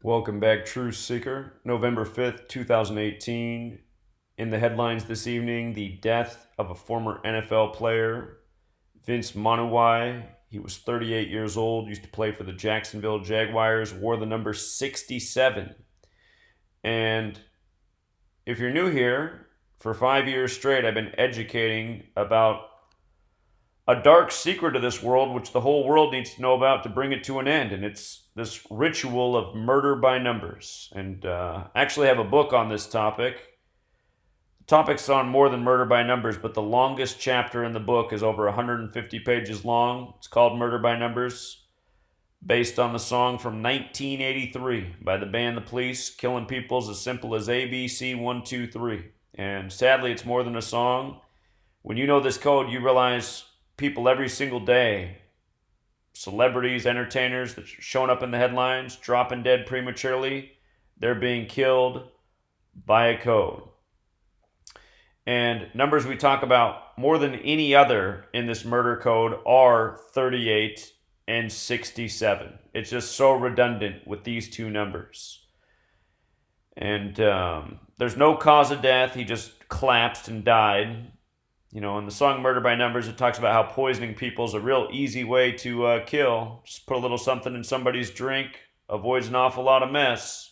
Welcome back, Truth Seeker. November 5th, 2018. In the headlines this evening, the death of a former NFL player, Vince Manuwai. He was 38 years old, used to play for the Jacksonville Jaguars, wore the number 67. And if you're new here, for 5 years straight, I've been educating about a dark secret of this world, which the whole world needs to know about to bring it to an end. And it's this ritual of murder by numbers. And I actually have a book on this topic. The topic's on more than murder by numbers, but the longest chapter in the book is over 150 pages long. It's called Murder by Numbers, based on the song from 1983 by the band The Police, killing people's as simple as ABC 123. And sadly, it's more than a song. When you know this code, you realize people every single day, celebrities, entertainers that are showing up in the headlines, dropping dead prematurely, they're being killed by a code. And numbers we talk about more than any other in this murder code are 38 and 67. It's just so redundant with these two numbers. And there's no cause of death. He just collapsed and died. You know, in the song Murder by Numbers, it talks about how poisoning people is a real easy way to kill. Just put a little something in somebody's drink, avoids an awful lot of mess.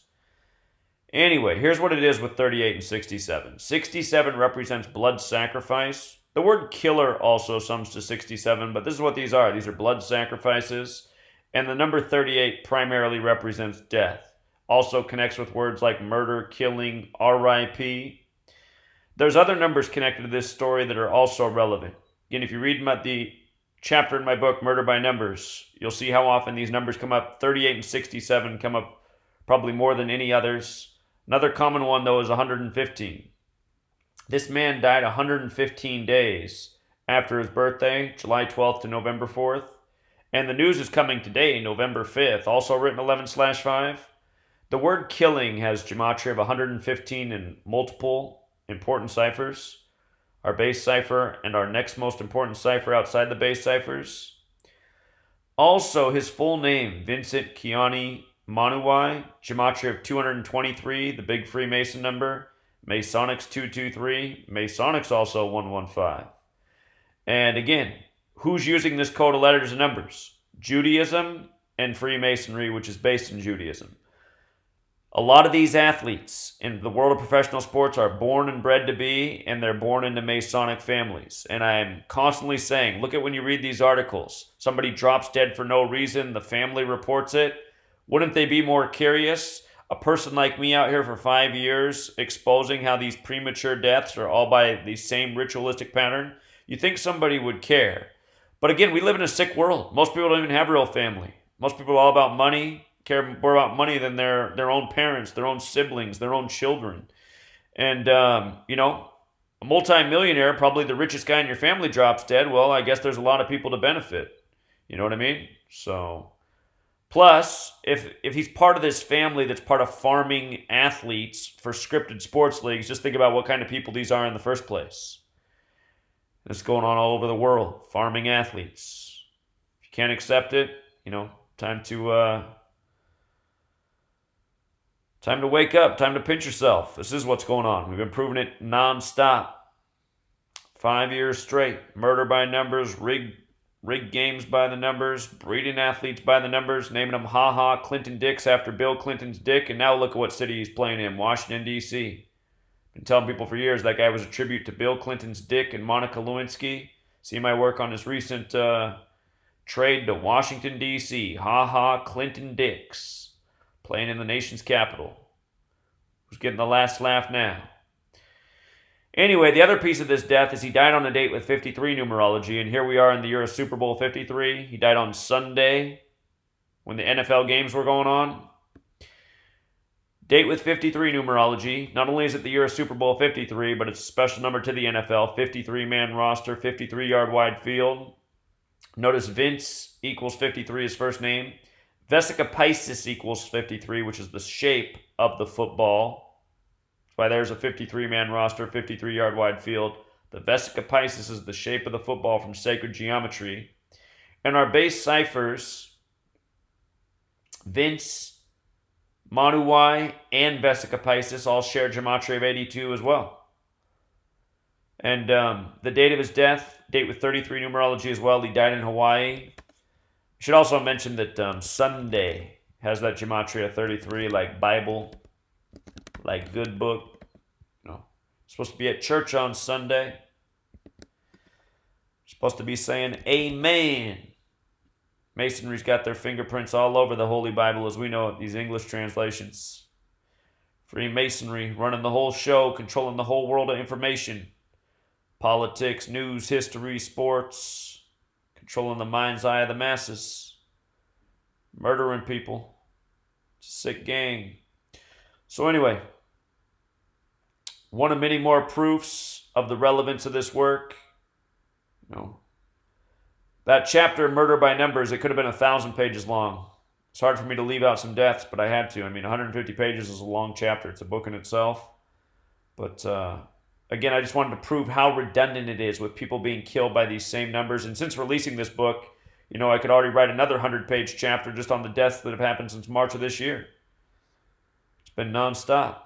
Anyway, here's what it is with 38 and 67. 67 represents blood sacrifice. The word killer also sums to 67, but this is what these are. These are blood sacrifices. And the number 38 primarily represents death. Also connects with words like murder, killing, RIP. There's other numbers connected to this story that are also relevant. Again, if you read the chapter in my book, Murder by Numbers, you'll see how often these numbers come up. 38 and 67 come up probably more than any others. Another common one, though, is 115. This man died 115 days after his birthday, July 12th to November 4th. And the news is coming today, November 5th, also written 11/5. The word killing has Gematria of 115 in multiple important ciphers, our base cipher, and our next most important cipher outside the base ciphers. Also, his full name, Vincent Kiani Manuwai, Gematria of 223, the big Freemason number, Masonic's 223, Masonic's also 115. And again, who's using this code of letters and numbers? Judaism and Freemasonry, which is based in Judaism. A lot of these athletes in the world of professional sports are born and bred to be, and they're born into Masonic families. And I'm constantly saying, look at when you read these articles. Somebody drops dead for no reason, the family reports it. Wouldn't they be more curious? A person like me out here for 5 years exposing how these premature deaths are all by the same ritualistic pattern. You think somebody would care. But again, we live in a sick world. Most people don't even have real family. Most people are all about money, care more about money than their own parents, their own siblings, their own children. And, a multimillionaire, probably the richest guy in your family, drops dead. Well, I guess there's a lot of people to benefit. You know what I mean? So, plus, if he's part of this family that's part of farming athletes for scripted sports leagues, just think about what kind of people these are in the first place. It's going on all over the world, farming athletes. If you can't accept it, time to wake up. Time to pinch yourself. This is what's going on. We've been proving it nonstop. 5 years straight. Murder by numbers, rigged games by the numbers, breeding athletes by the numbers, naming them Ha-Ha Clinton Dicks after Bill Clinton's dick, and now look at what city he's playing in, Washington, D.C. Been telling people for years that guy was a tribute to Bill Clinton's dick and Monica Lewinsky. See my work on his recent trade to Washington, D.C. Ha-Ha Clinton Dicks. Playing in the nation's capital. Who's getting the last laugh now? Anyway, the other piece of this death is he died on a date with 53 numerology, and here we are in the year of Super Bowl 53. He died on Sunday when the NFL games were going on. Date with 53 numerology. Not only is it the year of Super Bowl 53, but it's a special number to the NFL. 53-man roster, 53-yard wide field. Notice Vince equals 53, his first name. Vesica Piscis equals 53, which is the shape of the football. That's why there's a 53-man roster, 53-yard wide field. The Vesica Piscis is the shape of the football from sacred geometry. And our base ciphers, Vince Manuwai and Vesica Piscis all share Gematria of 82 as well. And the date of his death, date with 33 numerology as well. He died in Hawaii. Should also mention that Sunday has that Gematria 33, like Bible, like good book. You know, supposed to be at church on Sunday. Supposed to be saying amen. Masonry's got their fingerprints all over the Holy Bible as we know it, these English translations. Freemasonry running the whole show, controlling the whole world of information. Politics, news, history, sports, controlling the mind's eye of the masses. Murdering people. It's a sick gang. So anyway, one of many more proofs of the relevance of this work. You know, that chapter, Murder by Numbers, it could have been 1,000 pages long. It's hard for me to leave out some deaths, but I had to. I mean, 150 pages is a long chapter. It's a book in itself. But again, I just wanted to prove how redundant it is with people being killed by these same numbers. And since releasing this book, you know, I could already write another 100-page chapter just on the deaths that have happened since March of this year. It's been nonstop.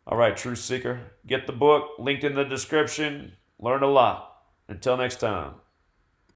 All right, Truth Seeker, get the book, linked in the description. Learn a lot. Until next time.